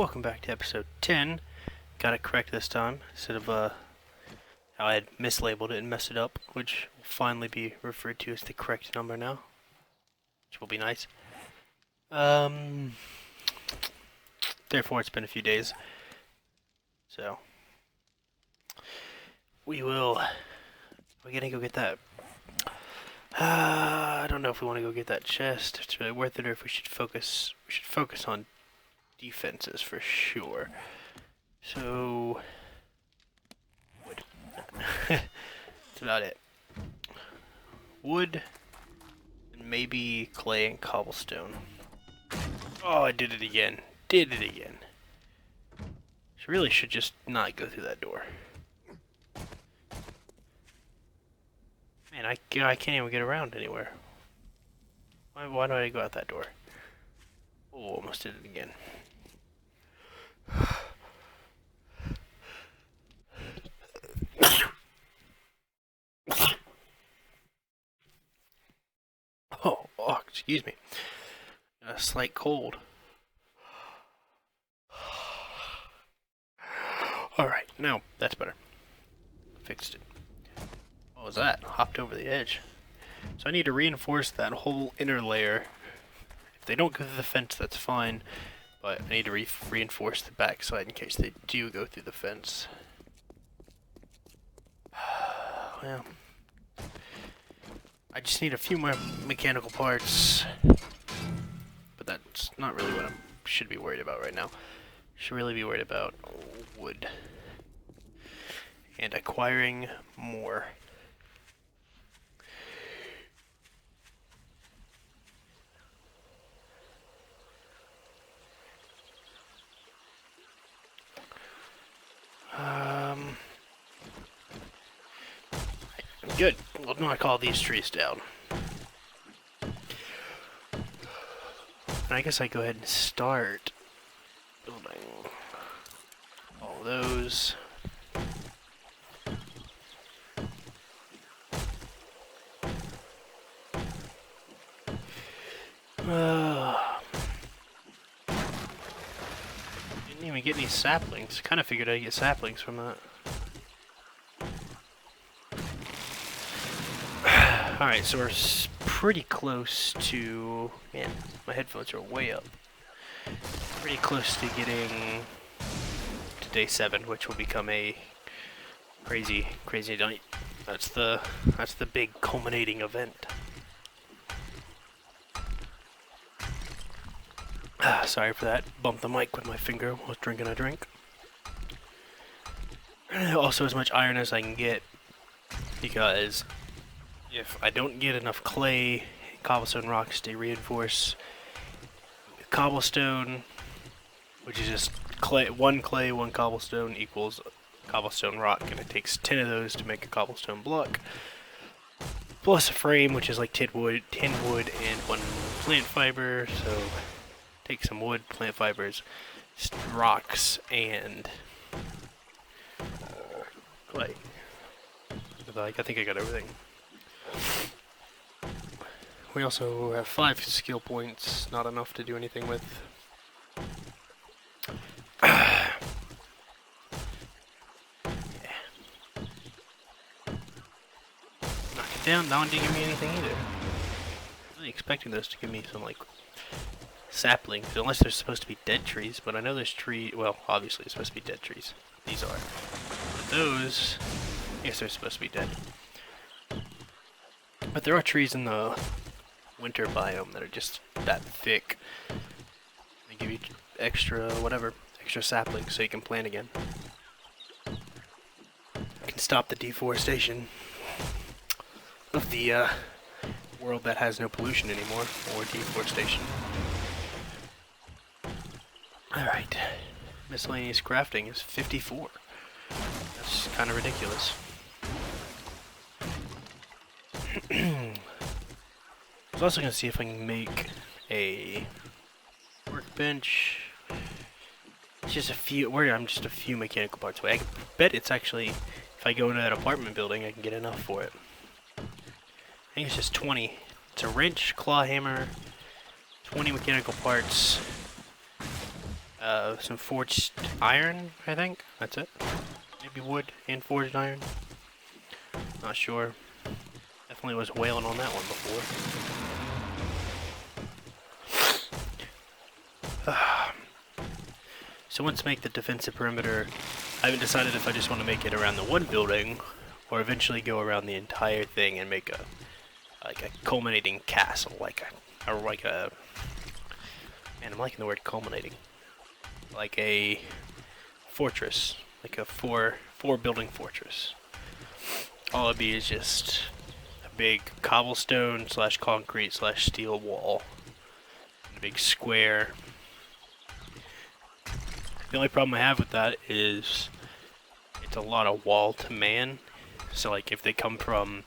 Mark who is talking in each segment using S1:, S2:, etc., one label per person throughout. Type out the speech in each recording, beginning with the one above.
S1: welcome back to episode 10. Got it correct this time, instead of how I had mislabeled it and messed it up, which will finally be referred to as the correct number now, which will be nice. Therefore it's been a few days, so we're gonna go get that. I don't know if we want to go get that chest, if it's really worth it, or if we should focus on defenses for sure. So wood. That's about it. Wood and maybe clay and cobblestone. Oh, I did it again. She really should just not go through that door. Man, I can't even get around anywhere. Why do I go out that door? Oh, almost did it again. Oh, excuse me. A slight cold. Alright, now that's better. Fixed it. What was that? Hopped over the edge. So I need to reinforce that whole inner layer. If they don't go through the fence, that's fine. But I need to reinforce the backside in case they do go through the fence. Well, I just need a few more mechanical parts. But that's not really what I should be worried about right now. Should really be worried about wood. And acquiring more. Good. We'll knock all these trees down. And I guess I go ahead and start building all those. Didn't even get any saplings. Kind of figured I'd get saplings from that. Alright, so we're pretty close to... Man, my headphones are way up. Pretty close to getting to day 7, which will become a crazy night. That's the big culminating event. Sorry for that. Bumped the mic with my finger while drinking a drink. Also, as much iron as I can get, because if I don't get enough clay, cobblestone rocks to reinforce cobblestone, which is just one clay, one cobblestone equals cobblestone rock, and it takes 10 of those to make a cobblestone block, plus a frame, which is like 10 wood, and 1 plant fiber. So take some wood, plant fibers, rocks, and clay. I think I got everything. We also have 5 skill points, not enough to do anything with. Yeah. Knock it down, that one didn't give me anything either. I'm really expecting those to give me some, like, saplings, unless they're supposed to be dead trees, but I know there's well, obviously it's supposed to be dead trees. These are. But those, I guess they're supposed to be dead. But there are trees in the winter biome that are just that thick. They give you extra saplings so you can plant again. You can stop the deforestation of the world that has no pollution anymore, or deforestation. Alright, miscellaneous crafting is 54. That's kind of ridiculous. I was also going to see if I can make a workbench. It's just a few mechanical parts away. I bet it's actually, if I go into that apartment building, I can get enough for it. I think it's just 20. It's a wrench, claw hammer, 20 mechanical parts, Some forged iron, I think. That's it. Maybe wood and forged iron. Not sure. Definitely was wailing on that one before. So once make the defensive perimeter, I haven't decided if I just want to make it around the one building, or eventually go around the entire thing and make a culminating castle, like a man, I'm liking the word culminating, like a fortress, like a four building fortress. All it'd be is just a big cobblestone / concrete / steel wall, and a big square. The only problem I have with that is it's a lot of wall to man. So like if they come from,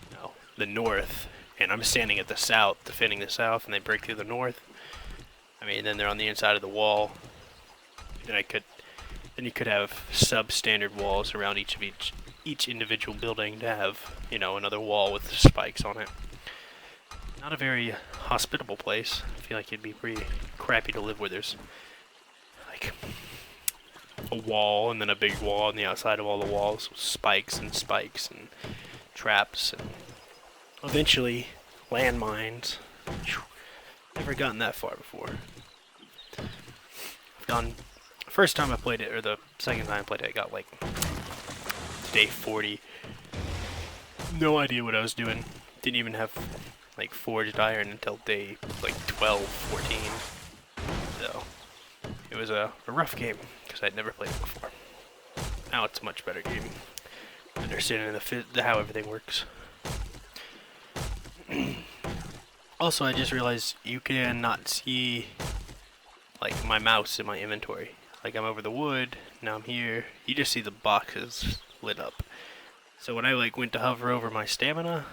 S1: you know, the north and I'm standing at the south, defending the south, and they break through the north, I mean, then they're on the inside of the wall. Then you could have substandard walls around each individual building to have, you know, another wall with spikes on it. Not a very hospitable place. I feel like it'd be pretty crappy to live where there's like a wall and then a big wall on the outside of all the walls with spikes and traps and eventually landmines. Never gotten that far before. First time I played it, or the second time I played it, I got like day 40. No idea what I was doing. Didn't even have like forged iron until day like 12, 14. So it was a rough game because I'd never played it before. Now it's a much better game. Understanding how everything works. Also, I just realized you cannot see like my mouse in my inventory. Like I'm over the wood, now I'm here. You just see the boxes lit up. So when I like went to hover over my stamina,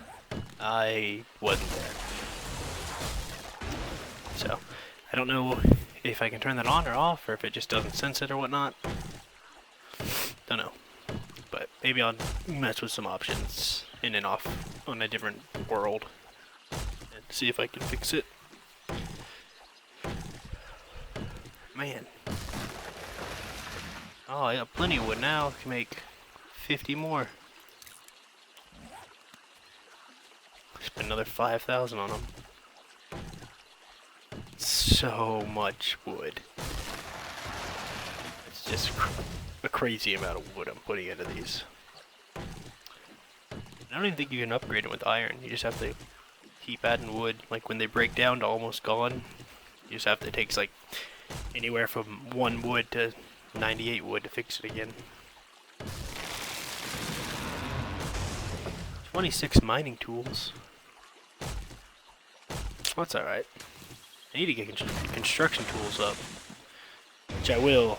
S1: I wasn't there. So I don't know if I can turn that on or off, or if it just doesn't sense it or whatnot. Don't know. But maybe I'll mess with some options in and off on a different world and see if I can fix it. Man. Oh, I got plenty of wood now. I can make 50 more. Spend another 5,000 on them. So much wood. It's just a crazy amount of wood I'm putting into these. I don't even think you can upgrade them with iron. You just have to keep adding wood. Like when they break down to almost gone, you just have to, it takes like anywhere from 1 wood to 98 wood to fix it again. 26 mining tools. Well, that's alright. I need to get construction tools up, which I will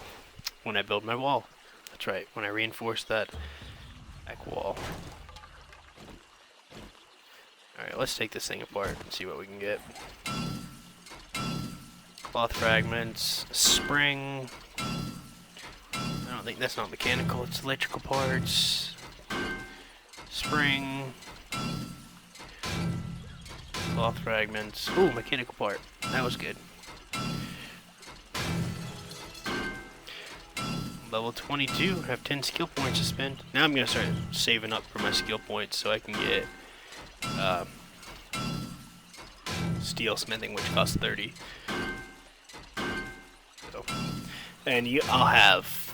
S1: when I build my wall. That's right, when I reinforce that back wall. Alright, let's take this thing apart and see what we can get. Cloth fragments, spring. I don't think that's not mechanical, it's electrical parts. Spring. Cloth fragments. Ooh, mechanical part. That was good. Level 22. I have 10 skill points to spend. Now I'm going to start saving up for my skill points so I can get steel smithing, which costs 30. So, and I'll have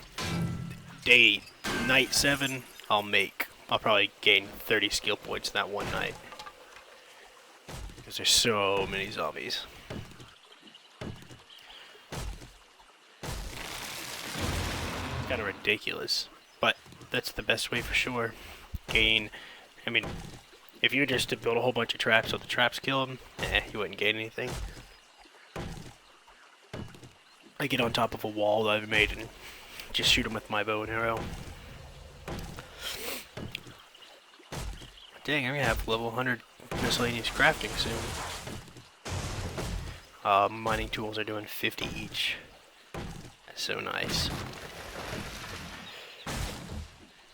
S1: night 7. I'll probably gain 30 skill points that one night. Because there's so many zombies. It's kind of ridiculous. But that's the best way for sure. I mean, if you were just to build a whole bunch of traps so the traps kill them, you wouldn't gain anything. I get on top of a wall that I've made and just shoot them with my bow and arrow. Dang, I'm gonna have level 100 miscellaneous crafting soon. Mining tools are doing 50 each. That's so nice.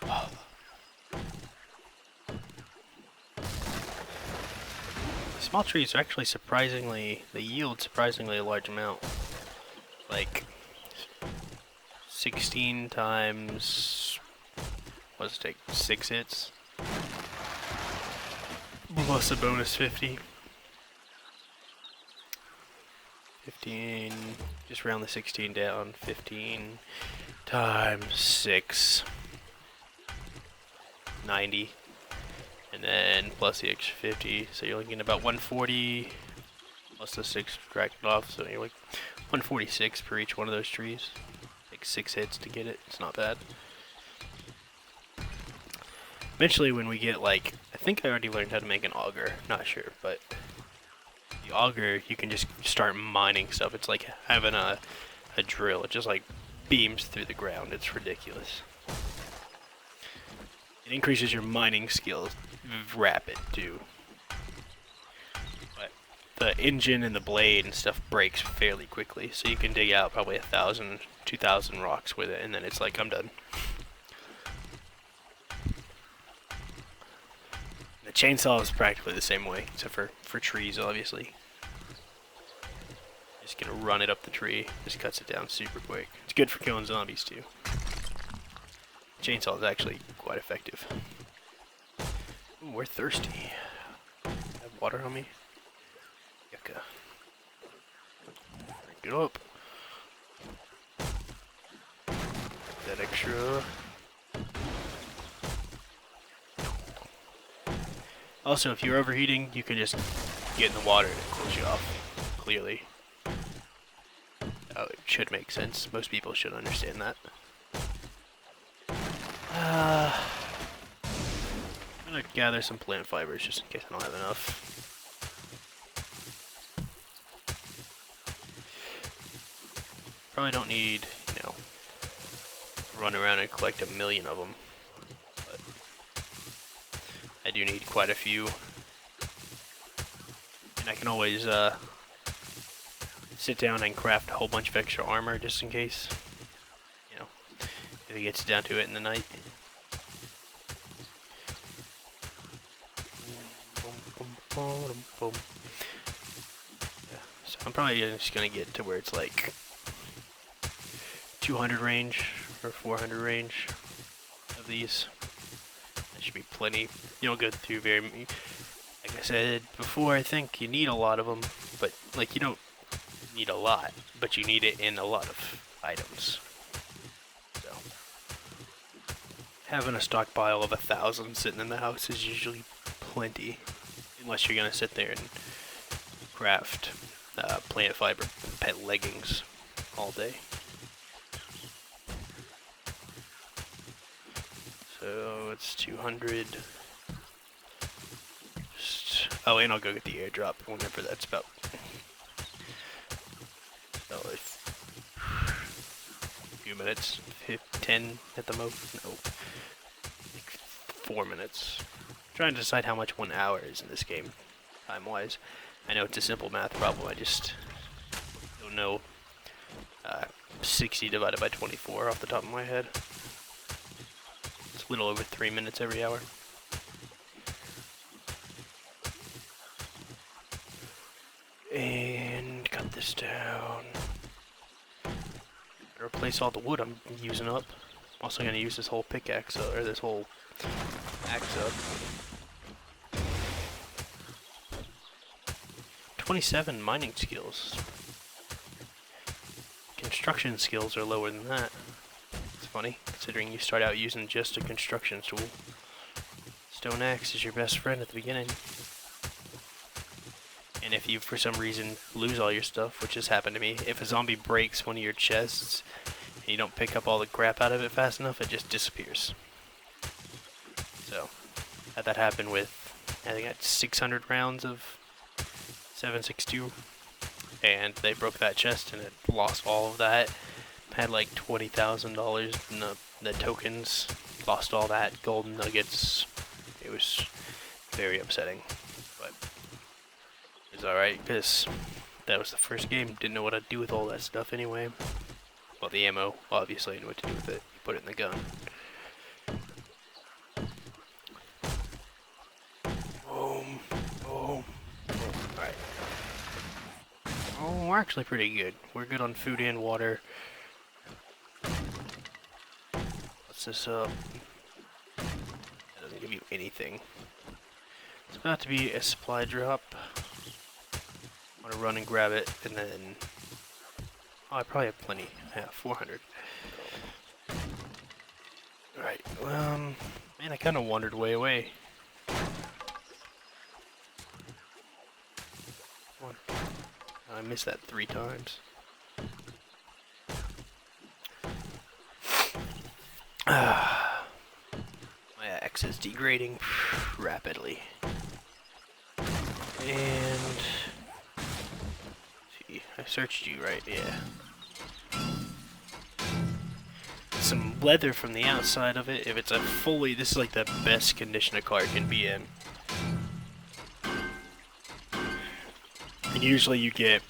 S1: Oh. Small trees are actually they yield surprisingly a large amount. Like, 16 times, let's take 6 hits. Plus a bonus 50. 15, just round the 16 down. 15 times 6. 90. And then plus the extra 50. So you're looking at about 140 plus the 6 subtracted off. So you're like 146 per each one of those trees. Take 6 hits to get it. It's not bad. Eventually when we get like, I think I already learned how to make an auger, not sure, but the auger, you can just start mining stuff. It's like having a drill. It just like beams through the ground. It's ridiculous. It increases your mining skills rapid too. But the engine and the blade and stuff breaks fairly quickly, so you can dig out probably 1,000, 2,000 rocks with it, and then it's like, I'm done. The chainsaw is practically the same way, except for trees, obviously. Just gonna run it up the tree, just cuts it down super quick. It's good for killing zombies too. Chainsaw is actually quite effective. Ooh, we're thirsty. Have water on me? Yucca. Drink it up. That extra. Also, if you're overheating, you can just get in the water and it cools you off. Clearly. Oh, it should make sense. Most people should understand that. I'm gonna gather some plant fibers just in case I don't have enough. Probably don't need, you know, run around and collect 1,000,000 of them. But I do need quite a few. And I can always sit down and craft a whole bunch of extra armor just in case. You know, if it gets down to it in the night. Yeah, so I'm probably just gonna get to where it's like 200 range or 400 range of these. That should be plenty. You don't go through very many. Like I said before, I think you need a lot of them, but like you don't need a lot, but you need it in a lot of items. So having a stockpile of 1,000 sitting in the house is usually plenty, unless you're gonna sit there and craft plant fiber pet leggings all day. So it's 200. Oh, and I'll go get the airdrop whenever that's about. Oh, a few minutes, 10 at the most. No, like 4 minutes. I'm trying to decide how much 1 hour is in this game, time-wise. I know it's a simple math problem. I just don't know. 60 divided by 24 off the top of my head. It's a little over 3 minutes every hour. And cut this down. Replace all the wood I'm using up. I'm also gonna use this whole pickaxe up, or this whole axe up. 27 mining skills. Construction skills are lower than that. It's funny, considering you start out using just a construction tool. Stone axe is your best friend at the beginning. And if you, for some reason, lose all your stuff, which has happened to me, if a zombie breaks one of your chests, and you don't pick up all the crap out of it fast enough, it just disappears. So, had that happen with, I think I had 600 rounds of 7.62, and they broke that chest, and it lost all of that. Had like $20,000 in the tokens, lost all that, golden nuggets. It was very upsetting, but it's alright, because that was the first game. Didn't know what I'd do with all that stuff anyway. Well, the ammo, obviously I knew what to do with it. Put it in the gun. Boom, boom, boom. Alright. Oh, we're actually pretty good. We're good on food and water. mess this up. That doesn't give you anything. It's about to be a supply drop. I'm gonna run and grab it, and then... Oh, I probably have plenty. Yeah, 400. Alright, man, I kind of wandered way away. Come on. I missed that 3 times. My axe is degrading rapidly. And... see, I searched you, right? Yeah. Some leather from the outside of it. If it's a fully... this is like the best condition a car can be in. And usually you get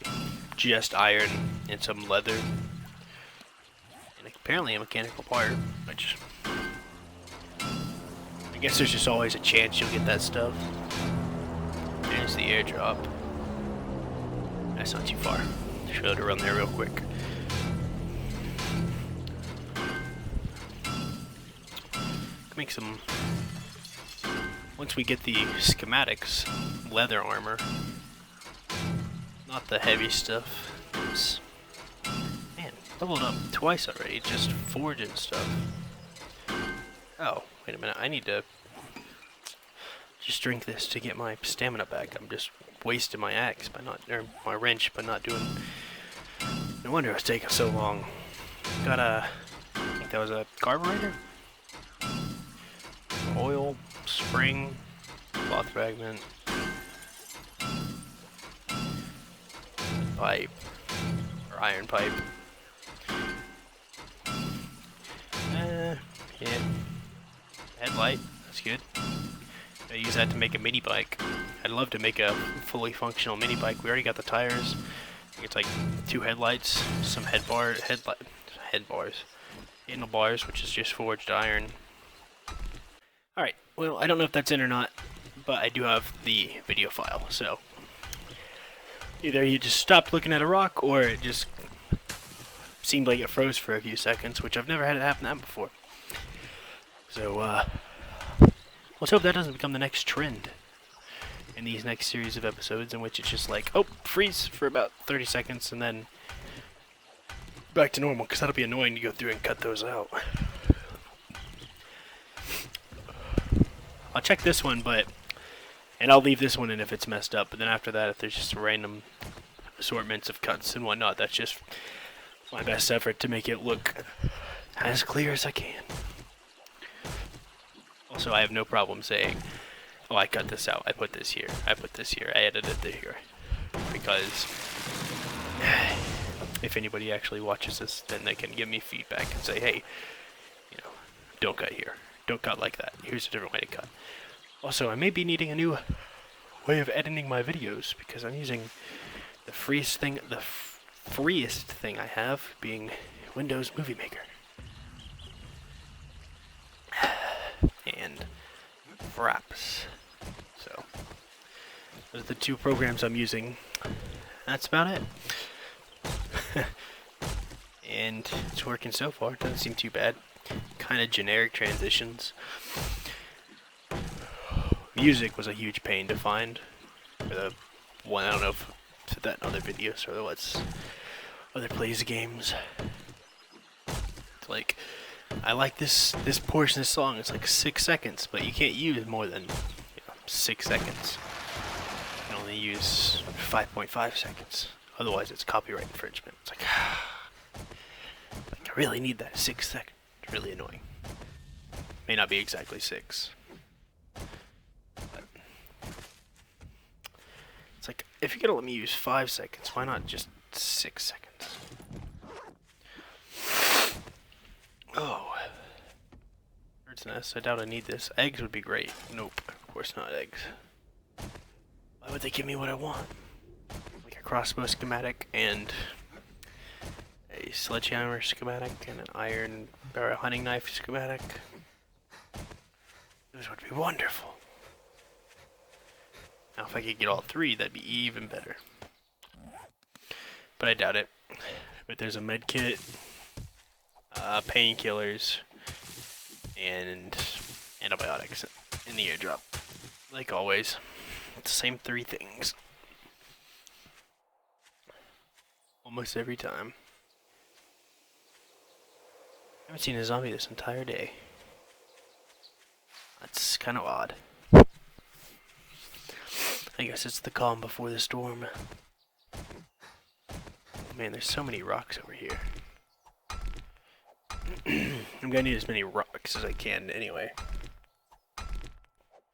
S1: just iron and some leather. And apparently a mechanical part, which... I guess there's just always a chance you'll get that stuff. There's the airdrop. That's not too far. Just be able to run there real quick. Make some... once we get the schematics, leather armor. Not the heavy stuff. It's, man, leveled up twice already, just forging stuff. Oh, wait a minute, I need to just drink this to get my stamina back. I'm just wasting my axe by not, or my wrench by not doing... no wonder it was taking so long. Got a... I think that was a carburetor? Oil, spring, cloth fragment, pipe, or iron pipe. Yeah. Headlight, that's good. I use that to make a mini bike. I'd love to make a fully functional mini bike. We already got the tires. I think it's like 2 headlights, some handlebars, which is just forged iron. Alright, well, I don't know if that's in or not, but I do have the video file, so either you just stopped looking at a rock, or it just seemed like it froze for a few seconds, which I've never had it happen that before. So, let's hope that doesn't become the next trend in these next series of episodes, in which it's just like, oh, freeze for about 30 seconds, and then back to normal, because that'll be annoying to go through and cut those out. I'll check this one, and I'll leave this one in if it's messed up, but then after that, if there's just random assortments of cuts and whatnot, that's just my best effort to make it look as clear as I can. Also, I have no problem saying, oh, I cut this out, I put this here, I put this here, I edited it here, because if anybody actually watches this, then they can give me feedback and say, hey, you know, don't cut here. Don't cut like that. Here's a different way to cut. Also, I may be needing a new way of editing my videos, because I'm using the freest thing I have being Windows Movie Maker. And Fraps. So, those are the 2 programs I'm using. That's about it. And it's working so far. Doesn't seem too bad. Kind of generic transitions. Music was a huge pain to find. For the one, I don't know if it's that in other videos or what's other plays games. It's like, I like this portion of the song. It's like 6 seconds, but you can't use more than 6 seconds. You can only use 5.5 seconds. Otherwise, it's copyright infringement. It's like I really need that 6 seconds. It's really annoying. May not be exactly 6. But it's like, if you're gonna let me use 5 seconds, why not just 6 seconds? Oh. Bird's nest. I doubt I need this. Eggs would be great. Nope. Of course not eggs. Why would they give me what I want? Like a crossbow schematic and a sledgehammer schematic and an iron or a hunting knife schematic. This would be wonderful. Now if I could get all 3, that'd be even better. But I doubt it. But there's a med kit, painkillers, and antibiotics in the airdrop. Like always, it's the same 3 things. Almost every time. I haven't seen a zombie this entire day. That's kind of odd. I guess it's the calm before the storm. Man, there's so many rocks over here. I'm gonna need as many rocks as I can anyway.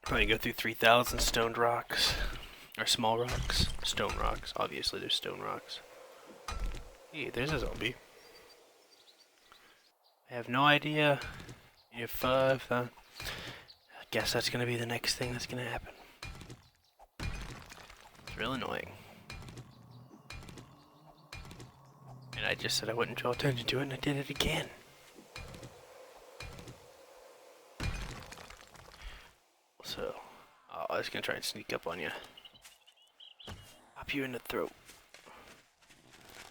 S1: Probably go through 3,000 stoned rocks. Or small rocks. Stone rocks. Obviously there's stone rocks. Hey, there's a zombie. I have no idea if, I guess that's gonna be the next thing that's gonna happen. It's real annoying. And I just said I wouldn't draw attention to it, and I did it again. So, I was gonna try and sneak up on you. Pop you in the throat.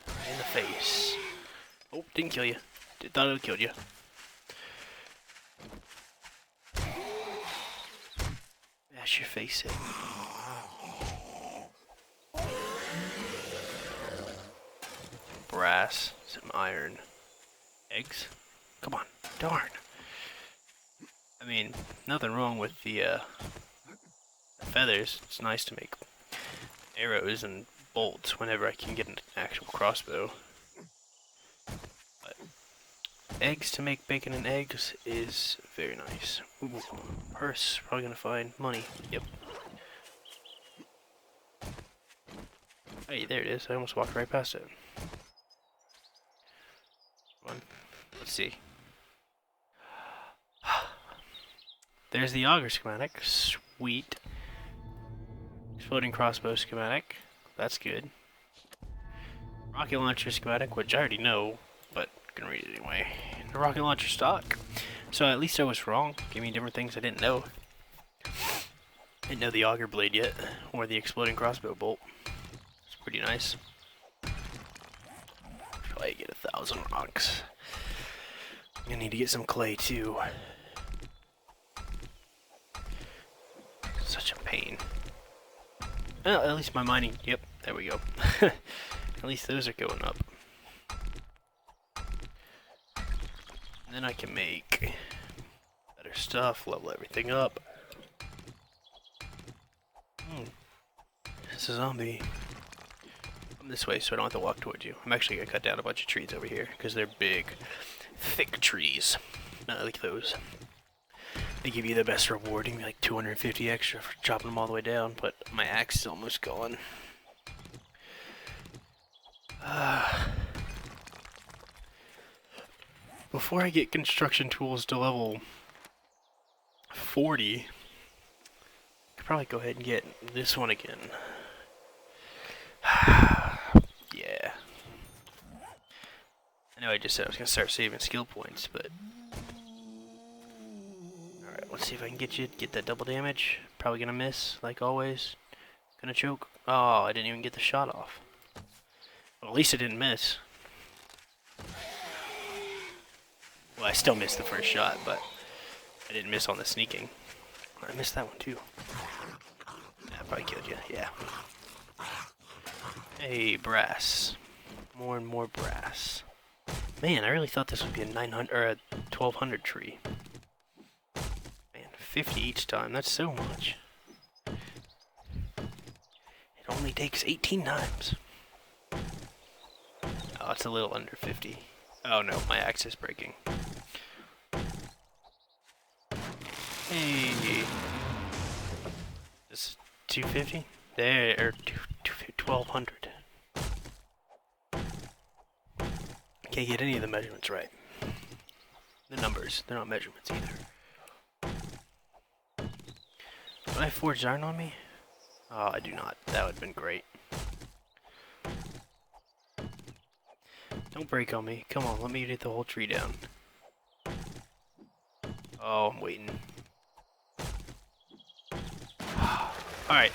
S1: Right in the face. Oh, didn't kill you. Thought it would kill you. Bash your face in. Brass, some iron. Eggs? Come on, darn. I mean, nothing wrong with the feathers. It's nice to make arrows and bolts whenever I can get an actual crossbow. But eggs to make bacon and eggs is very nice. Ooh, purse. Probably gonna find money. Yep. Hey, there it is. I almost walked right past it. Come on. Let's see. There's the auger schematic. Sweet. Exploding crossbow schematic. That's good. Rocket launcher schematic, which I already know, but I'm gonna read it anyway. The rocket launcher stock. So at least I was wrong. Gave me different things I didn't know. Didn't know the auger blade yet, or the exploding crossbow bolt. It's pretty nice. Probably get 1,000 rocks. I'm gonna need to get some clay too. Such a pain. Well, at least my mining, yep, there we go. At least those are going up. And then I can make better stuff, level everything up. It's a zombie. Come this way so I don't have to walk towards you. I'm actually gonna cut down a bunch of trees over here because they're big, thick trees. I like those. They give you the best reward, give me like 250 extra for chopping them all the way down, but my axe is almost gone. Before I get construction tools to level 40, I could probably go ahead and get this one again. Yeah. I know I just said I was going to start saving skill points, but... Alright, let's see if I can get that double damage. Probably going to miss, like always. Gonna choke. Oh, I didn't even get the shot off. Well, at least I didn't miss. Well, I still missed the first shot, but I didn't miss on the sneaking. I missed that one too. That probably killed you, yeah. Hey, brass. More and more brass. Man, I really thought this would be a 900 or a 1200 tree. Man, 50 each time. That's so much. It only takes 18 times. Oh, it's a little under 50. Oh no, my axe is breaking. Hey. This is 250? There, or 1200. Can't get any of the measurements right. The numbers, they're not measurements either. Do I have forged iron on me? Oh, I do not. That would have been great. Don't break on me. Come on, let me get the whole tree down. Oh, I'm waiting. Alright.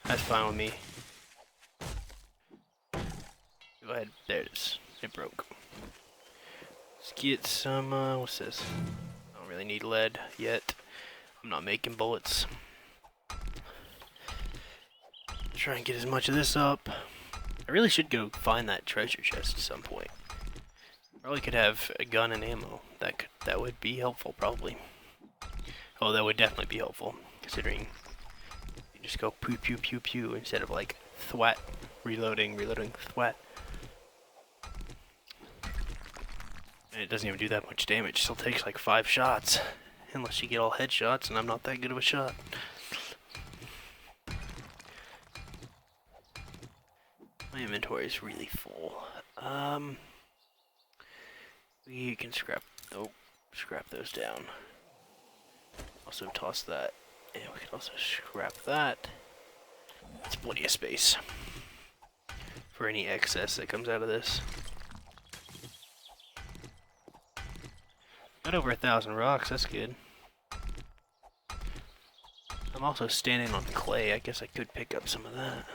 S1: That's fine with me. Go ahead. There it is. It broke. Let's get some, what's this? I don't really need lead yet. I'm not making bullets. Try and get as much of this up. I really should go find that treasure chest at some point. Probably could have a gun and ammo. That would be helpful, probably. Oh, that would definitely be helpful, considering you just go pew pew pew pew instead of like thwat, reloading, thwat. And it doesn't even do that much damage. Still takes like 5 shots, unless you get all headshots, and I'm not that good of a shot. My inventory is really full. We can scrap those down. Also toss that, and we can also scrap that. That's plenty of space for any excess that comes out of this. Got over 1,000 rocks, that's good. I'm also standing on clay, I guess I could pick up some of that.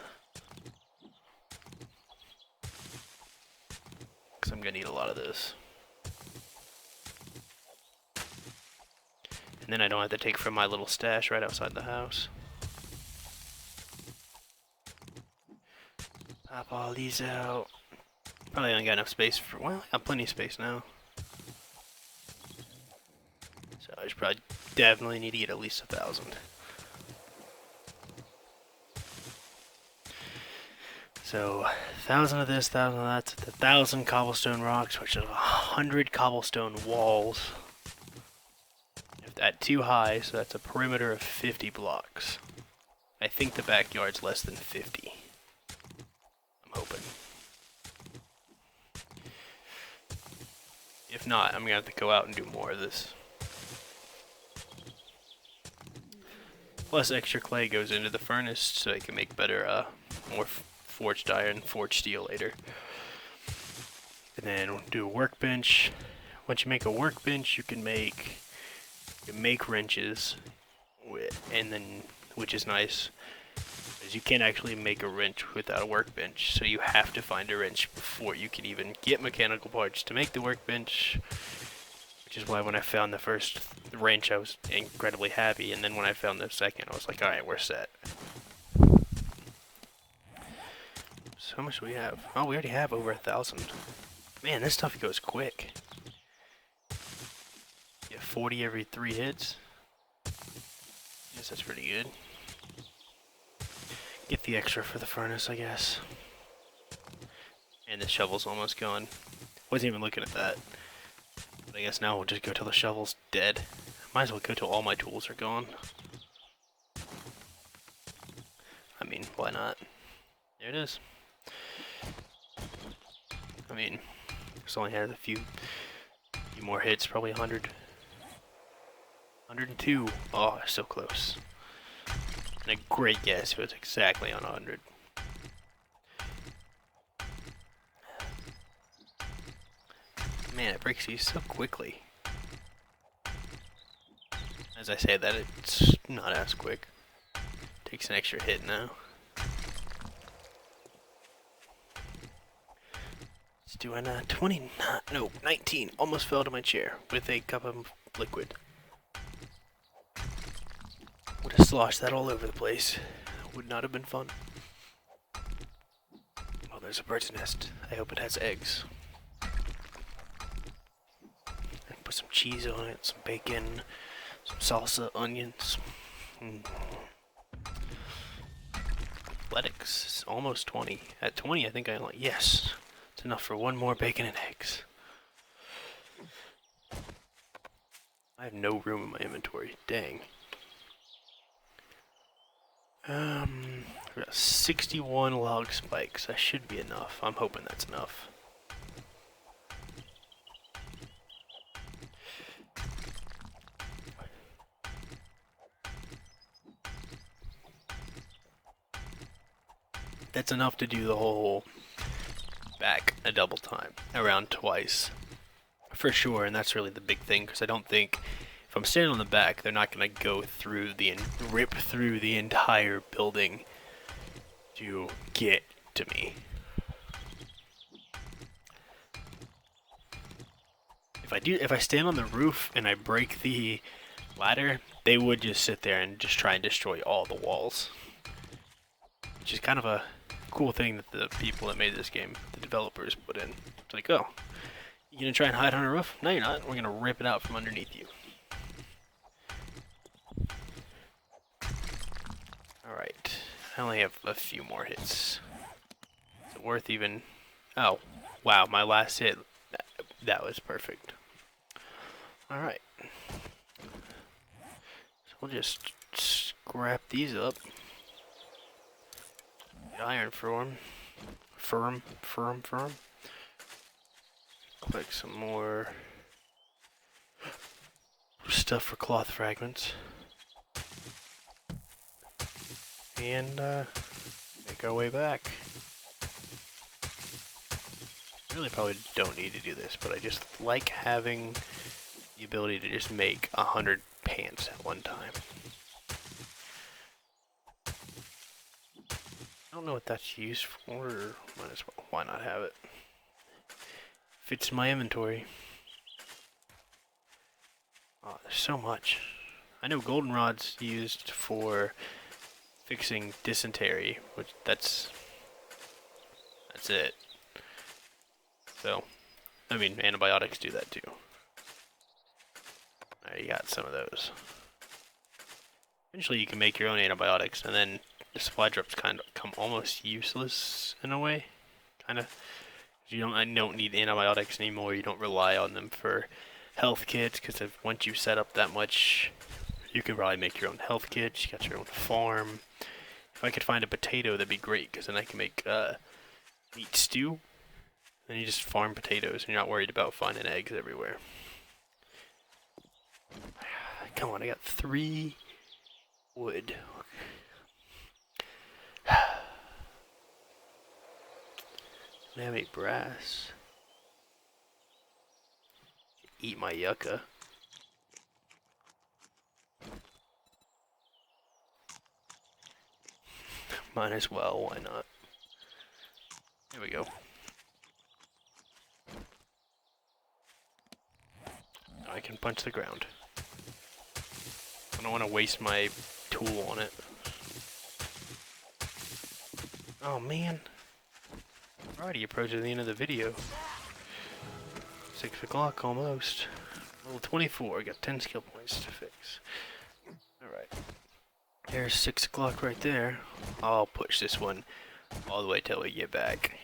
S1: Because I'm going to need a lot of this. And then I don't have to take from my little stash right outside the house. Pop all these out. Probably only got enough space for, well, I got plenty of space now. So I should probably definitely need to get at least 1,000. So 1,000 of this, 1,000 of that, that's 1,000 cobblestone rocks, which is 100 cobblestone walls. If that's too high, so that's a perimeter of 50 blocks. I think the backyard's less than 50. I'm hoping. If not, I'm gonna have to go out and do more of this. Plus extra clay goes into the furnace so I can make better, more forged iron, forged steel later. And then we'll do a workbench. Once you make a workbench, you can make wrenches, and then, which is nice, because you can't actually make a wrench without a workbench, so you have to find a wrench before you can even get mechanical parts to make the workbench, which is why when I found the first wrench I was incredibly happy, and then when I found the second I was like, alright, we're set. So how much do we have? Oh, we already have over 1,000. Man, this stuff goes quick. Get 40 every 3 hits. Guess that's pretty good. Get the extra for the furnace, I guess. And the shovel's almost gone. Wasn't even looking at that. But I guess now we'll just go till the shovel's dead. Might as well go till all my tools are gone. I mean, why not? There it is. I mean, this only has a few more hits, probably 100. 102. Oh, so close. And a great guess, it was exactly on 100. Man, it breaks these so quickly. As I say that, it's not as quick. Takes an extra hit now. It's doing 20, no, 19. Almost fell to my chair with a cup of liquid. Would have sloshed that all over the place. Would not have been fun. Oh, there's a bird's nest. I hope it has eggs. And put some cheese on it, some bacon, some salsa, onions. Athletics is almost 20. At 20, I think I'm like, yes, it's enough for one more bacon and eggs. I have no room in my inventory. Dang. We got 61 log spikes. That should be enough. I'm hoping that's enough. That's enough to do the whole back a double time, around twice. For sure, and that's really the big thing, because I don't think, if I'm standing on the back, they're not going to go through rip through the entire building to get to me. If I stand on the roof and I break the ladder, they would just sit there and just try and destroy all the walls. Which is kind of a cool thing that the people that made this game, the developers, put in. It's like, oh, you gonna try and hide on a roof? No, you're not. We're gonna rip it out from underneath you. Alright. I only have a few more hits. Is it worth even... Oh, wow, my last hit. That was perfect. Alright. So we'll just scrap these up. Iron firm. Collect some more stuff for cloth fragments. And make our way back. I really probably don't need to do this, but I just like having the ability to just make 100 pants at one time. I don't know what that's used for, or might as well, why not have it? Fits my inventory. Oh, there's so much. I know goldenrod's used for fixing dysentery, which that's it. So, I mean, antibiotics do that too. Alright, you got some of those. Eventually you can make your own antibiotics, and then the supply drops kind of come almost useless in a way. Kind of. I don't need antibiotics anymore. You don't rely on them for health kits, because once you set up that much, you can probably make your own health kits. You got your own farm. If I could find a potato, that'd be great, because then I can make meat stew. Then you just farm potatoes, and you're not worried about finding eggs everywhere. Come on, I got 3 wood. Don't have any brass. Eat my yucca. Might as well, why not? There we go. Now I can punch the ground. I don't want to waste my tool on it. Oh man. We're already approaching the end of the video. 6 o'clock almost. Level 24, got 10 skill points to fix. Alright. There's 6 o'clock right there. I'll push this one all the way till we get back.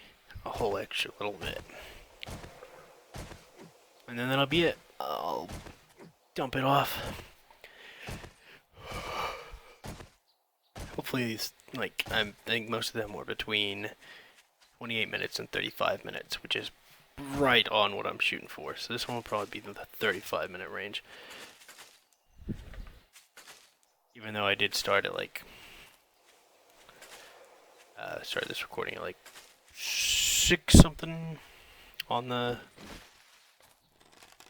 S1: A whole extra little bit. And then that'll be it. I'll dump it off. Hopefully these, like, I think most of them were between 28 minutes and 35 minutes, which is right on what I'm shooting for. So this one will probably be the 35-minute range. Even though I did start at like, started this recording at like 6 something on the,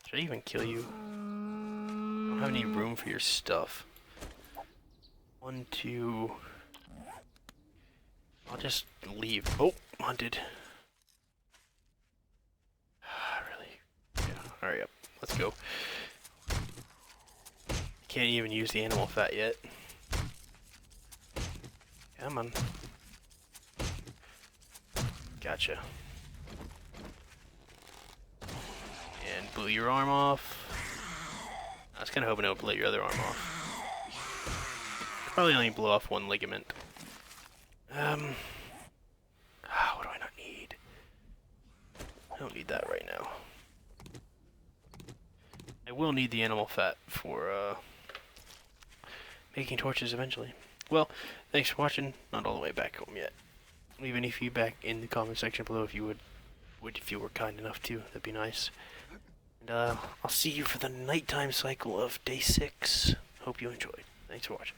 S1: should I even kill you? I don't have any room for your stuff. 1, 2, I'll just leave. Oh, hunted. Really? Yeah, hurry up. Let's go. Can't even use the animal fat yet. Come on. Gotcha. And blew your arm off. I was kind of hoping it would blow your other arm off. Probably only blew off 1 ligament. What do I not need? I don't need that right now. I will need the animal fat for making torches eventually. Well, thanks for watching. Not all the way back home yet. Leave any feedback in the comment section below if you would if you were kind enough to. That'd be nice. And I'll see you for the nighttime cycle of day 6. Hope you enjoyed. Thanks for watching.